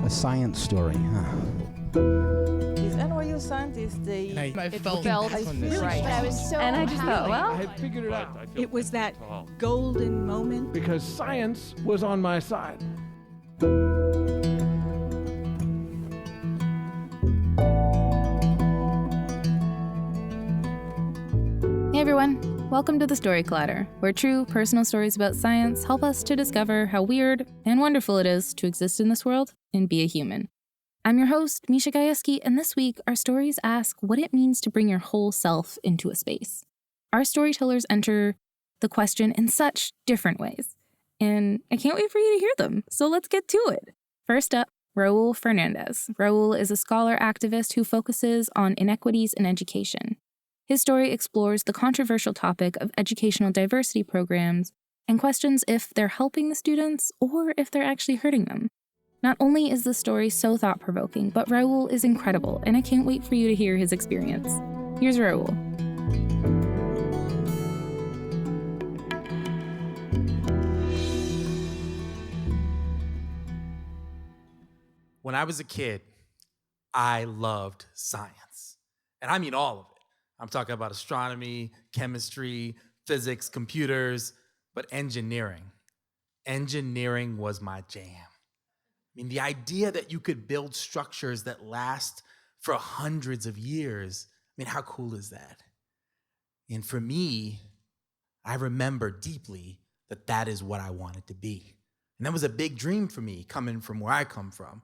A science story, huh? These NYU scientists, I felt really right. I was so and I just thought, well, I had figured it out It was that golden moment. because science was on my side. Hey everyone, welcome to the Story Clatter, where true personal stories about science help us to discover how weird and wonderful it is to exist in this world and be a human. I'm your host, Misha Gajewski, and this week our stories ask what it means to bring your whole self into a space. Our storytellers enter the question in such different ways, and I can't wait for you to hear them, so let's get to it. First up, Raul Fernandez. Raul is a scholar activist who focuses on inequities in education. His story explores the controversial topic of educational diversity programs and questions if they're helping the students or if they're actually hurting them. Not only is the story so thought-provoking, but Raul is incredible, and I can't wait for you to hear his experience. Here's Raul. When I was a kid, I loved science. And I mean all of it. I'm talking about astronomy, chemistry, physics, computers, but engineering. Engineering was my jam. I mean, the idea that you could build structures that last for hundreds of years, I mean, how cool is that? And for me, I remember deeply that that is what I wanted to be. And that was a big dream for me, coming from where I come from.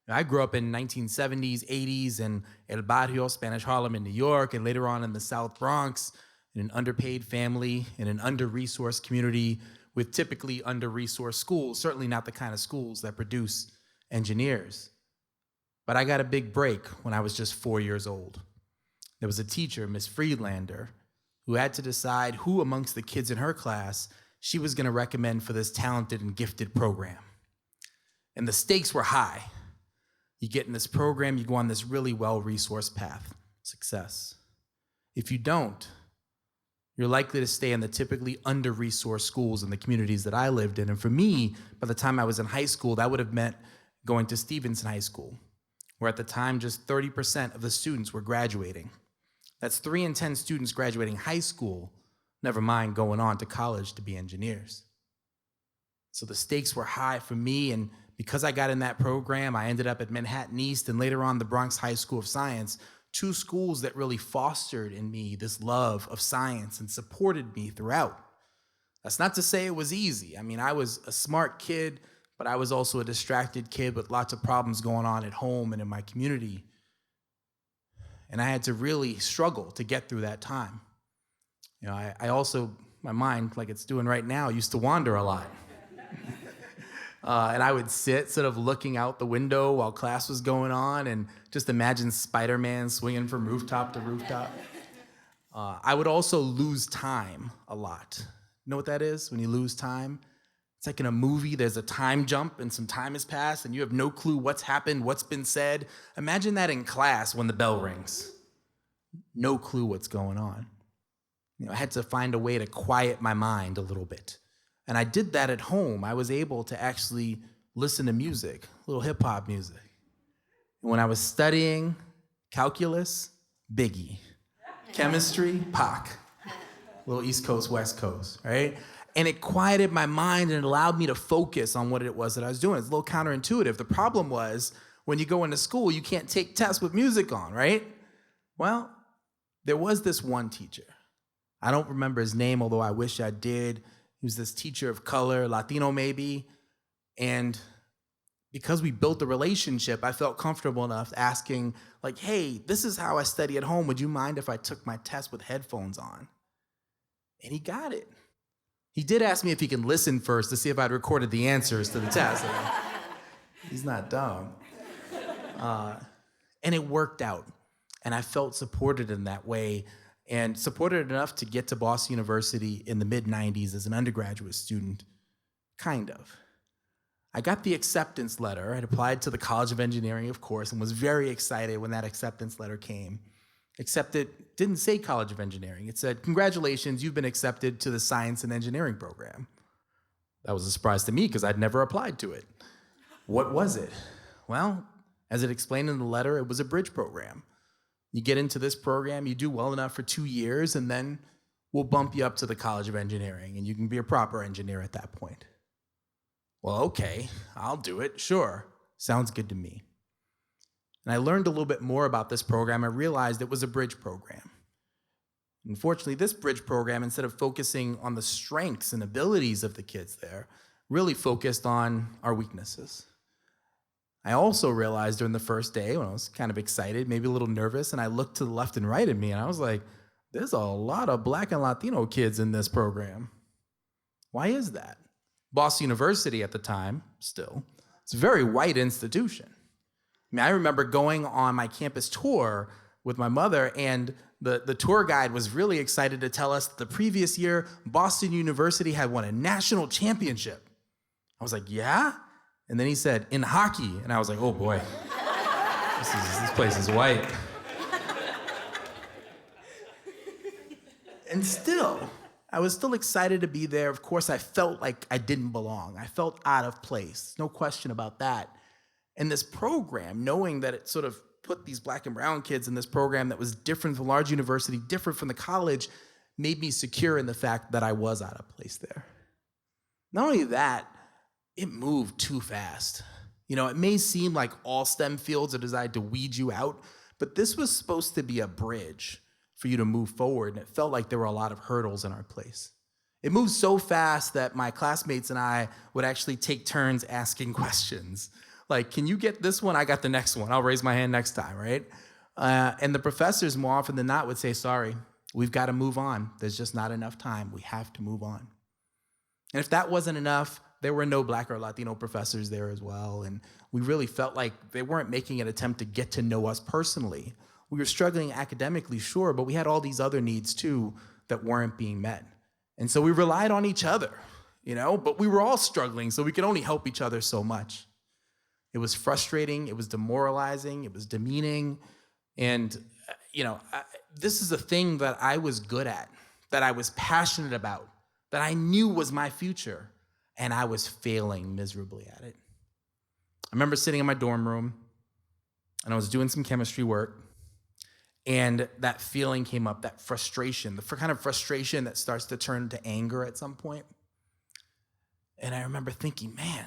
I grew up in 1970s, 80s in El Barrio, Spanish Harlem in New York, and later on in the South Bronx, in an underpaid family, in an under-resourced community with typically under-resourced schools, certainly not the kind of schools that produce engineers. But I got a big break when I was just 4 years old. There was a teacher, Miss Friedlander, who had to decide who amongst the kids in her class she was gonna recommend for this talented and gifted program. And the stakes were high. You get in this program, you go on this really well-resourced path, success. If you don't, you're likely to stay in the typically under-resourced schools in the communities that I lived in. And for me, by the time I was in high school, that would have meant going to Stevenson High School, where at the time just 30% of the students were graduating. That's 3 in 10 students graduating high school, never mind going on to college to be engineers. So the stakes were high for me, and because I got in that program, I ended up at Manhattan East and later on the Bronx High School of Science, 2 schools that really fostered in me this love of science and supported me throughout. That's not to say it was easy. I mean, I was a smart kid, but I was also a distracted kid with lots of problems going on at home and in my community. And I had to really struggle to get through that time. You know, I also, my mind, like it's doing right now, used to wander a lot. And I would sit sort of looking out the window while class was going on and just imagine Spider-Man swinging from rooftop to rooftop. I would also lose time a lot. You know what that is, when you lose time? It's like in a movie, there's a time jump and some time has passed and you have no clue what's happened, what's been said. Imagine that in class when the bell rings. No clue what's going on. You know, I had to find a way to quiet my mind a little bit. And I did that at home. I was able to actually listen to music, a little hip hop music. And when I was studying calculus, Biggie. Chemistry, Pac. A little East Coast, West Coast, right? And it quieted my mind and it allowed me to focus on what it was that I was doing. It's a little counterintuitive. The problem was when you go into school, you can't take tests with music on, right? Well, there was this one teacher. I don't remember his name, although I wish I did. He was this teacher of color, Latino maybe, and because we built a relationship, I felt comfortable enough asking, like, hey, this is how I study at home. Would you mind if I took my test with headphones on? And he got it. He did ask me if he can listen first to see if I'd recorded the answers to the test. He's not dumb. And it worked out, and I felt supported in that way. And supported enough to get to Boston University in the mid-90s as an undergraduate student, kind of. I got the acceptance letter. I'd applied to the College of Engineering, of course, and was very excited when that acceptance letter came. Except it didn't say College of Engineering. It said, congratulations, you've been accepted to the Science and Engineering program. That was a surprise to me because I'd never applied to it. What was it? Well, as it explained in the letter, it was a bridge program. You get into this program, you do well enough for 2 years, and then we'll bump you up to the College of Engineering, and you can be a proper engineer at that point. Well, okay, I'll do it, sure. Sounds good to me. And I learned a little bit more about this program. I realized it was a bridge program. Unfortunately, this bridge program, instead of focusing on the strengths and abilities of the kids there, really focused on our weaknesses. I also realized during the first day, when I was kind of excited, maybe a little nervous, and I looked to the left and right of me, and I was like, there's a lot of Black and Latino kids in this program. Why is that? Boston University at the time, still, it's a very white institution. I mean, I remember going on my campus tour with my mother, and the tour guide was really excited to tell us that the previous year, Boston University had won a national championship. I was like, yeah? And then he said, in hockey. And I was like, oh boy, this place is white. And still, I was still excited to be there. Of course, I felt like I didn't belong. I felt out of place, no question about that. And this program, knowing that it sort of put these Black and brown kids in this program that was different from a large university, different from the college, made me secure in the fact that I was out of place there. Not only that, it moved too fast. You know, it may seem like all STEM fields are designed to weed you out, but this was supposed to be a bridge for you to move forward, and it felt like there were a lot of hurdles in our place. It moved so fast that my classmates and I would actually take turns asking questions. Like, can you get this one? I got the next one. I'll raise my hand next time, right? And the professors, more often than not, would say, sorry, we've got to move on. There's just not enough time. We have to move on. And if that wasn't enough, there were no Black or Latino professors there as well. And we really felt like they weren't making an attempt to get to know us personally. We were struggling academically, sure, but we had all these other needs too that weren't being met. And so we relied on each other, you know, but we were all struggling, so we could only help each other so much. It was frustrating, it was demoralizing, it was demeaning. And, you know, this is a thing that I was good at, that I was passionate about, that I knew was my future, and I was failing miserably at it. I remember sitting in my dorm room, and I was doing some chemistry work, and that feeling came up, that frustration, the kind of frustration that starts to turn to anger at some point. And I remember thinking, man,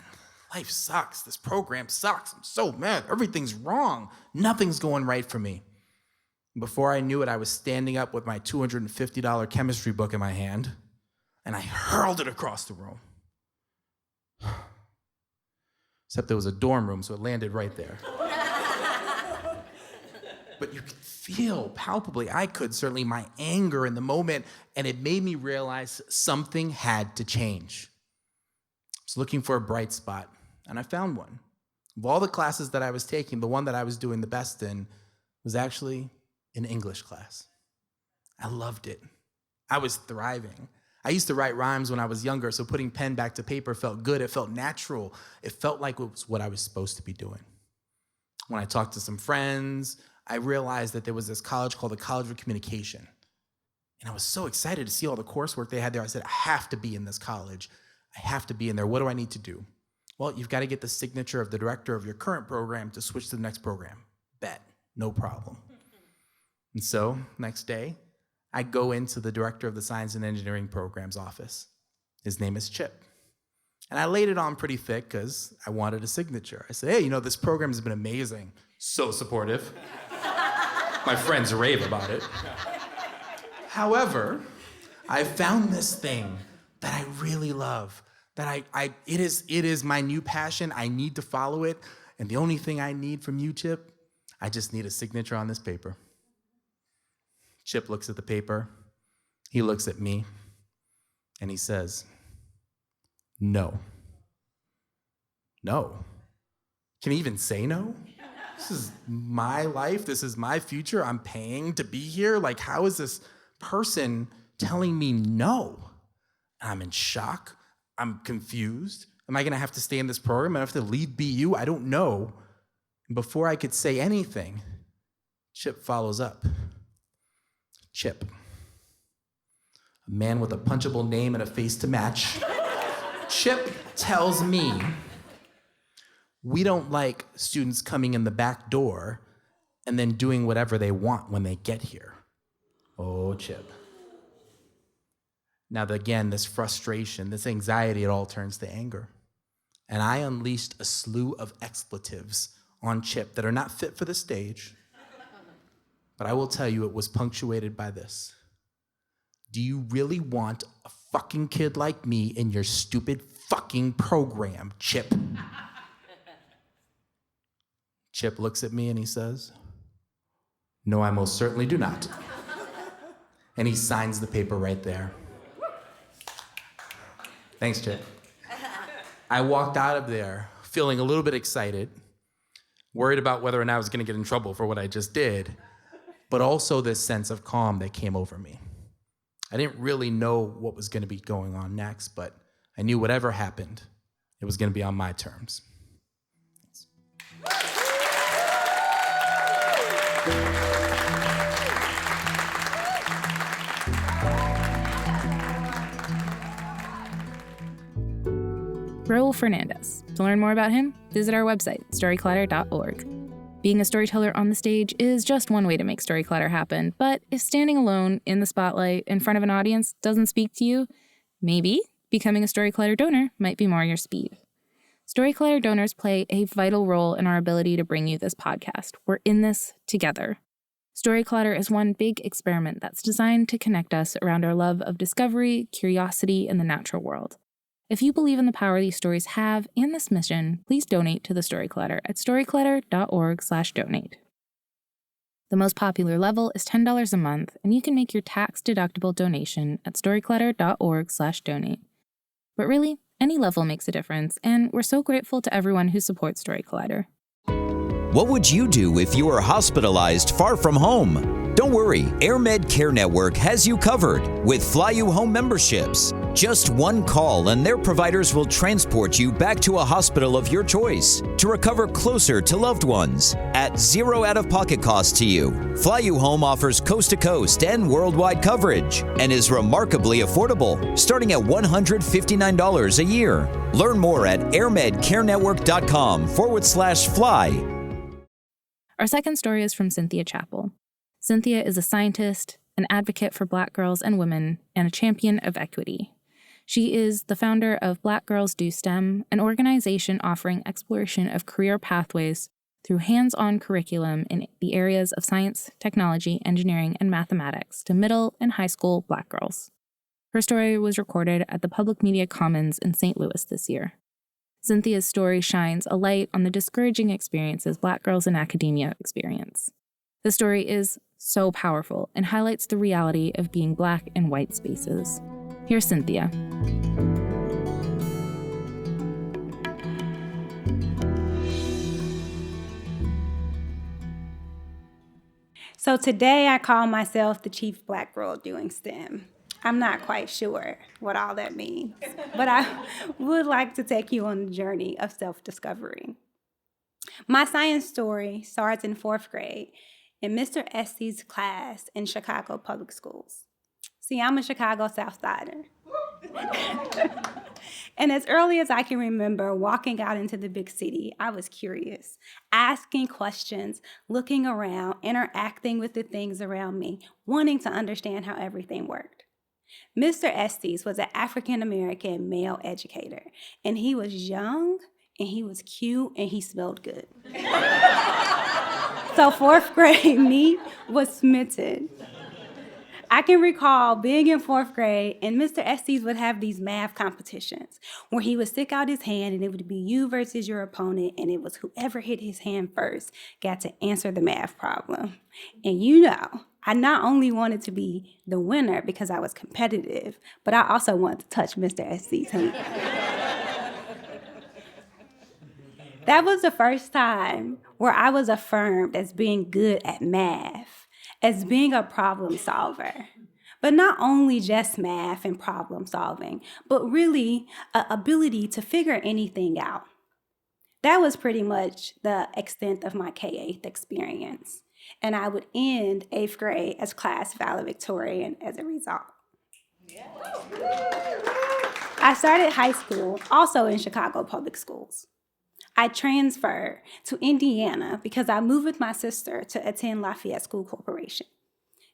life sucks. This program sucks. I'm so mad. Everything's wrong. Nothing's going right for me. Before I knew it, I was standing up with my $250 chemistry book in my hand, and I hurled it across the room. Except there was a dorm room, so it landed right there. But you could feel palpably, I could certainly, my anger in the moment, and it made me realize something had to change. I was looking for a bright spot, and I found one. Of all the classes that I was taking, the one that I was doing the best in was actually an English class. I loved it. I was thriving. I used to write rhymes when I was younger, so putting pen back to paper felt good. It felt natural. It felt like it was what I was supposed to be doing. When I talked to some friends, I realized that there was this college called the College of Communication. And I was so excited to see all the coursework they had there. I said, I have to be in this college. I have to be in there. What do I need to do? Well, you've got to get the signature of the director of your current program to switch to the next program. Bet, no problem. And so, next day, I go into the director of the Science and Engineering program's office. His name is Chip. And I laid it on pretty thick because I wanted a signature. I said, hey, you know, this program has been amazing. So supportive. My friends rave about it. However, I found this thing that I really love, that it is my new passion. I need to follow it. And the only thing I need from you, Chip, I just need a signature on this paper. Chip looks at the paper. He looks at me, and he says, no. No. Can he even say no? This is my life. This is my future. I'm paying to be here. Like, how is this person telling me no? I'm in shock. I'm confused. Am I going to have to stay in this program? Am I have to leave BU? I don't know. And before I could say anything, Chip follows up. Chip, a man with a punchable name and a face to match. Chip tells me, We don't like students coming in the back door and then doing whatever they want when they get here. Oh, Chip. Now, again, this frustration, this anxiety, it all turns to anger. And I unleashed a slew of expletives on Chip that are not fit for the stage. But I will tell you, it was punctuated by this. Do you really want a fucking kid like me in your stupid fucking program, Chip? Chip looks at me and he says, no, I most certainly do not. And he signs the paper right there. Thanks, Chip. I walked out of there feeling a little bit excited, worried about whether or not I was gonna get in trouble for what I just did, but also this sense of calm that came over me. I didn't really know what was gonna be going on next, but I knew whatever happened, it was gonna be on my terms. Raul Fernandez. To learn more about him, visit our website, storyclatter.org. Being a storyteller on the stage is just one way to make Storyclatter happen, but if standing alone in the spotlight in front of an audience doesn't speak to you, maybe becoming a Storyclatter donor might be more your speed. Storyclatter donors play a vital role in our ability to bring you this podcast. We're in this together. Storyclatter is one big experiment that's designed to connect us around our love of discovery, curiosity, and the natural world. If you believe in the power these stories have and this mission, please donate to the Storyclatter at storyclatter.org/donate. The most popular level is $10 a month, and you can make your tax-deductible donation at storyclatter.org/donate. But really, any level makes a difference, and we're so grateful to everyone who supports Storyclatter. What would you do if you were hospitalized far from home? Don't worry, AirMed Care Network has you covered with Fly You Home memberships. Just one call and their providers will transport you back to a hospital of your choice to recover closer to loved ones at zero out-of-pocket cost to you. Fly You Home offers coast-to-coast and worldwide coverage and is remarkably affordable, starting at $159 a year. Learn more at airmedcarenetwork.com/fly. Our second story is from Cynthia Chapple. Cynthia is a scientist, an advocate for Black girls and women, and a champion of equity. She is the founder of Black Girls Do STEM, an organization offering exploration of career pathways through hands-on curriculum in the areas of science, technology, engineering, and mathematics to middle and high school Black girls. Her story was recorded at the Public Media Commons in St. Louis this year. Cynthia's story shines a light on the discouraging experiences Black girls in academia experience. The story is so powerful and highlights the reality of being Black in white spaces. Here's Cynthia. So today I call myself the chief Black girl doing STEM. I'm not quite sure what all that means, but I would like to take you on a journey of self-discovery. My science story starts in 4th grade in Mr. Estes' class in Chicago public schools. See, I'm a Chicago South Sider. And as early as I can remember walking out into the big city, I was curious, asking questions, looking around, interacting with the things around me, wanting to understand how everything worked. Mr. Estes was an African-American male educator, and he was young, and he was cute, and he smelled good. So 4th grade me was smitten. I can recall being in 4th grade, and Mr. Estes would have these math competitions where he would stick out his hand, and it would be you versus your opponent, and it was whoever hit his hand first got to answer the math problem. And you know, I not only wanted to be the winner because I was competitive, but I also wanted to touch Mr. Estes' hand. That was the first time where I was affirmed as being good at math, as being a problem solver. But not only just math and problem solving, but really an ability to figure anything out. That was pretty much the extent of my K-8 experience. And I would end 8th grade as class valedictorian as a result. Yeah. I started high school also in Chicago public schools. I transferred to Indiana because I moved with my sister to attend Lafayette School Corporation.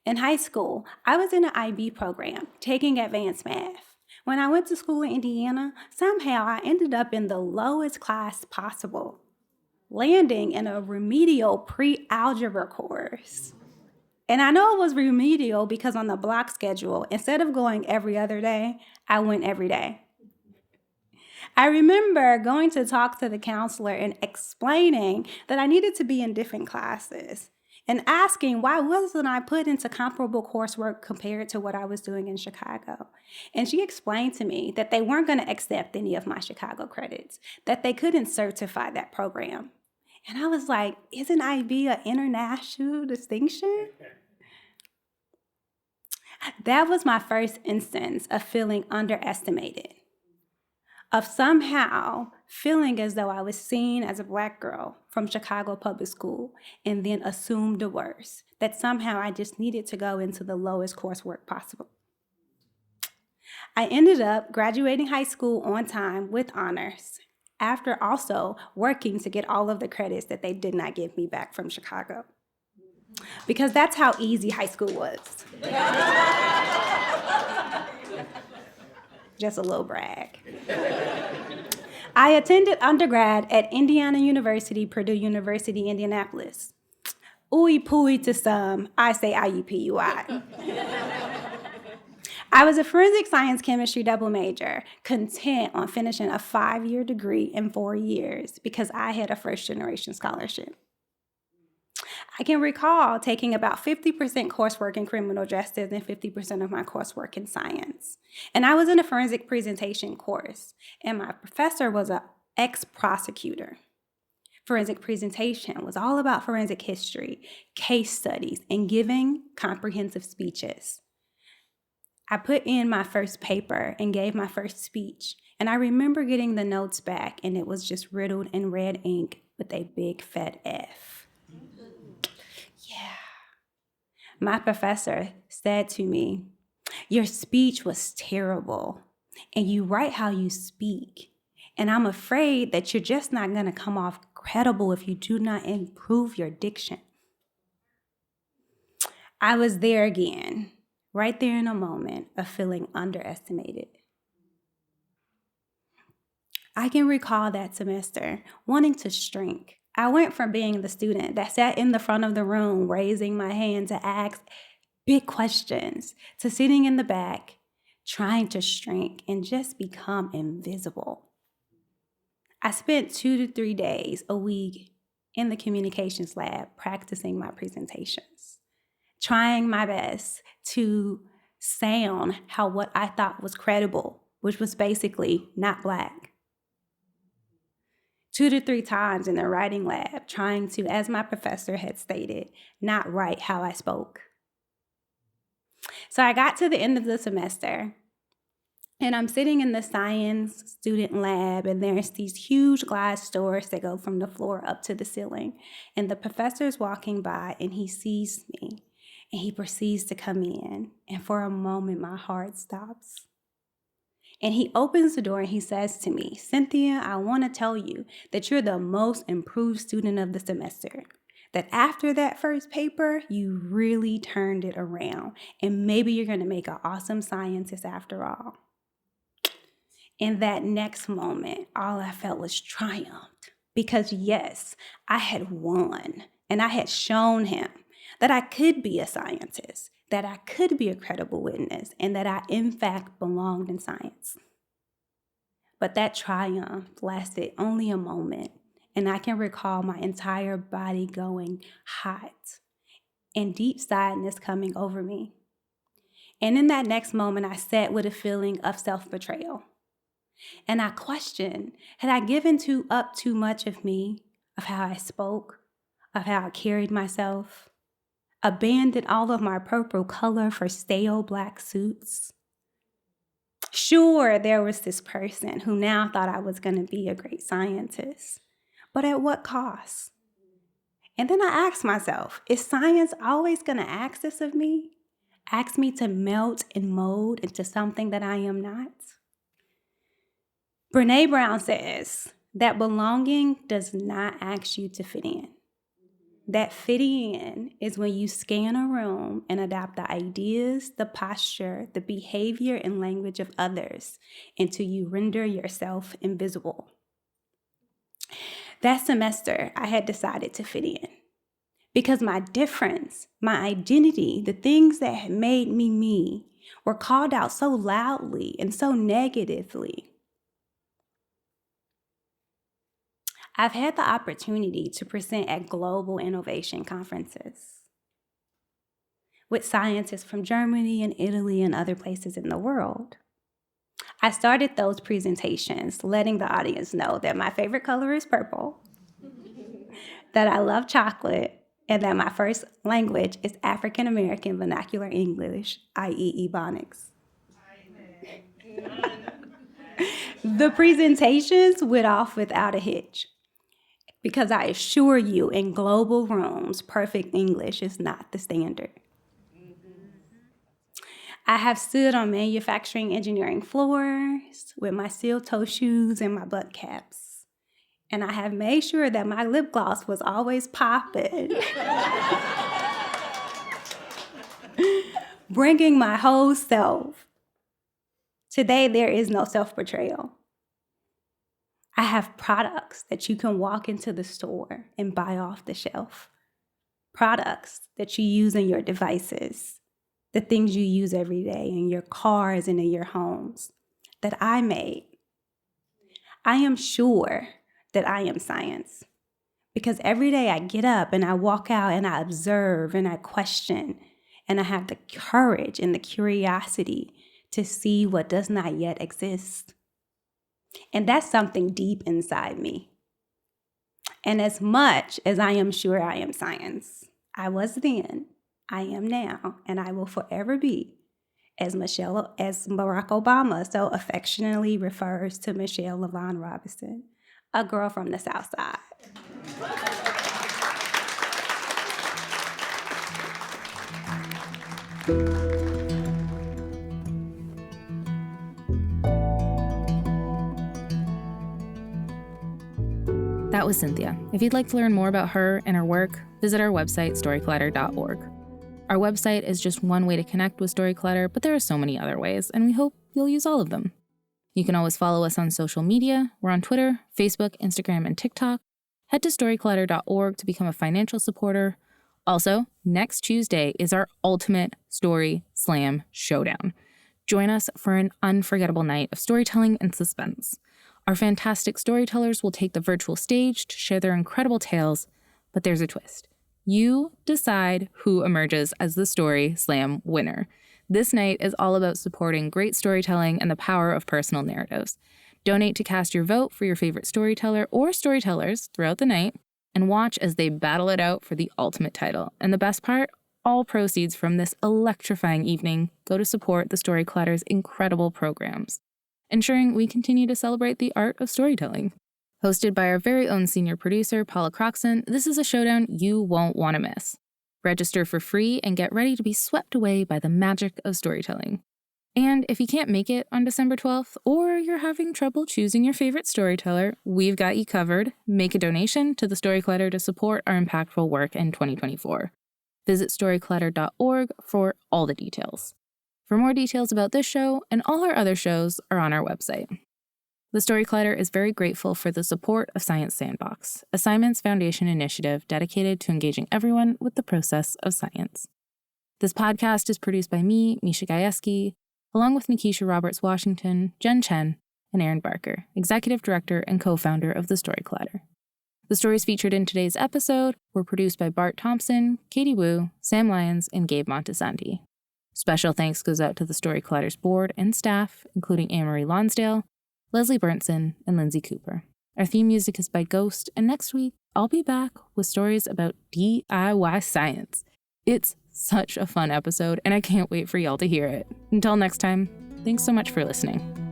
In high school, I was in an IB program taking advanced math. When I went to school in Indiana, somehow I ended up in the lowest class possible, landing in a remedial pre-algebra course. And I know it was remedial because on the block schedule, instead of going every other day, I went every day. I remember going to talk to the counselor and explaining that I needed to be in different classes and asking why wasn't I put into comparable coursework compared to what I was doing in Chicago. And she explained to me that they weren't going to accept any of my Chicago credits, that they couldn't certify that program. And I was like, isn't IB an international distinction? That was my first instance of feeling underestimated, of somehow feeling as though I was seen as a Black girl from Chicago public school and then assumed the worst, that somehow I just needed to go into the lowest coursework possible. I ended up graduating high school on time with honors, after also working to get all of the credits that they did not give me back from Chicago. Because that's how easy high school was. Just a little brag. I attended undergrad at Indiana University, Purdue University, Indianapolis. Ooey pooey to some, I say IUPUI. I was a forensic science chemistry double major, content on finishing a 5-year degree in 4 years because I had a first-generation scholarship. I can recall taking about 50% coursework in criminal justice and 50% of my coursework in science. And I was in a forensic presentation course, and my professor was an ex-prosecutor. Forensic presentation was all about forensic history, case studies, and giving comprehensive speeches. I put in my first paper and gave my first speech, and I remember getting the notes back, and it was just riddled in red ink with a big fat F. Yeah. My professor said to me, "Your speech was terrible, and you write how you speak, and I'm afraid that you're just not going to come off credible if you do not improve your diction." I was there again, right there in a moment of feeling underestimated. I can recall that semester wanting to shrink. I went from being the student that sat in the front of the room, raising my hand to ask big questions, to sitting in the back, trying to shrink and just become invisible. I spent 2 to 3 days a week in the communications lab practicing my presentations, trying my best to sound how what I thought was credible, which was basically not Black. 2 to 3 times in the writing lab, trying to, as my professor had stated, not write how I spoke. So I got to the end of the semester, and I'm sitting in the science student lab, and there's these huge glass doors that go from the floor up to the ceiling. And the professor's walking by, and he sees me, and he proceeds to come in. And for a moment, my heart stops. And he opens the door and he says to me, "Cynthia, I want to tell you that you're the most improved student of the semester. That after that first paper, you really turned it around. And maybe you're going to make an awesome scientist after all." In that next moment, all I felt was triumph. Because yes, I had won. And I had shown him that I could be a scientist, that I could be a credible witness, and that I, in fact, belonged in science. But that triumph lasted only a moment, and I can recall my entire body going hot and deep sadness coming over me. And in that next moment, I sat with a feeling of self-betrayal. And I questioned, had I given up too much of me, of how I spoke, of how I carried myself? Abandoned all of my purple color for stale Black suits? Sure, there was this person who now thought I was going to be a great scientist, but at what cost? And then I asked myself, is science always going to ask this of me? Ask me to melt and mold into something that I am not? Brene Brown says, that belonging does not ask you to fit in. That fitting in is when you scan a room and adopt the ideas, the posture, the behavior, and language of others until you render yourself invisible. That semester, I had decided to fit in because my difference, my identity, the things that had made me me were called out so loudly and so negatively. I've had the opportunity to present at global innovation conferences with scientists from Germany and Italy and other places in the world. I started those presentations letting the audience know that my favorite color is purple, that I love chocolate, and that my first language is African American Vernacular English, i.e. Ebonics. The presentations went off without a hitch. Because I assure you, in global rooms, perfect English is not the standard. I have stood on manufacturing engineering floors with my steel-toe shoes and my butt caps. And I have made sure that my lip gloss was always popping. Bringing my whole self. Today, there is no self-betrayal. I have products that you can walk into the store and buy off the shelf. Products that you use in your devices, the things you use every day in your cars and in your homes that I made. I am sure that I am science because every day I get up and I walk out and I observe and I question and I have the courage and the curiosity to see what does not yet exist. And that's something deep inside me. And as much as I am sure I am science, I was then, I am now, and I will forever be, as Barack Obama so affectionately refers to Michelle LaVaughn Robinson, a girl from the South Side. That was Cynthia. If you'd like to learn more about her and her work, visit our website, storyclatter.org. Our website is just one way to connect with Storyclatter, but there are so many other ways, and we hope you'll use all of them. You can always follow us on social media. We're on Twitter, Facebook, Instagram, and TikTok. Head to storyclatter.org to become a financial supporter. Also, next Tuesday is our ultimate Story Slam Showdown. Join us for an unforgettable night of storytelling and suspense. Our fantastic storytellers will take the virtual stage to share their incredible tales, but there's a twist. You decide who emerges as the Story Slam winner. This night is all about supporting great storytelling and the power of personal narratives. Donate to cast your vote for your favorite storyteller or storytellers throughout the night and watch as they battle it out for the ultimate title. And the best part, all proceeds from this electrifying evening go to support the Storyclatter's incredible programs, ensuring we continue to celebrate the art of storytelling. Hosted by our very own senior producer, Paula Croxon, this is a showdown you won't want to miss. Register for free and get ready to be swept away by the magic of storytelling. And if you can't make it on December 12th, or you're having trouble choosing your favorite storyteller, we've got you covered. Make a donation to the Storyclatter to support our impactful work in 2024. Visit storyclatter.org for all the details. For more details about this show and all our other shows are on our website. The Storyclatter is very grateful for the support of Science Sandbox, a Simons Foundation initiative dedicated to engaging everyone with the process of science. This podcast is produced by me, Misha Gajewski, along with Nikisha Roberts-Washington, Jen Chen, and Aaron Barker, Executive Director and co-founder of the Storyclatter. The stories featured in today's episode were produced by Bart Thompson, Katie Wu, Sam Lyons, and Gabe Montesanti. Special thanks goes out to the Storyclatter's board and staff, including Anne-Marie Lonsdale, Leslie Burnson, and Lindsay Cooper. Our theme music is by Ghost, and next week, I'll be back with stories about DIY science. It's such a fun episode, and I can't wait for y'all to hear it. Until next time, thanks so much for listening.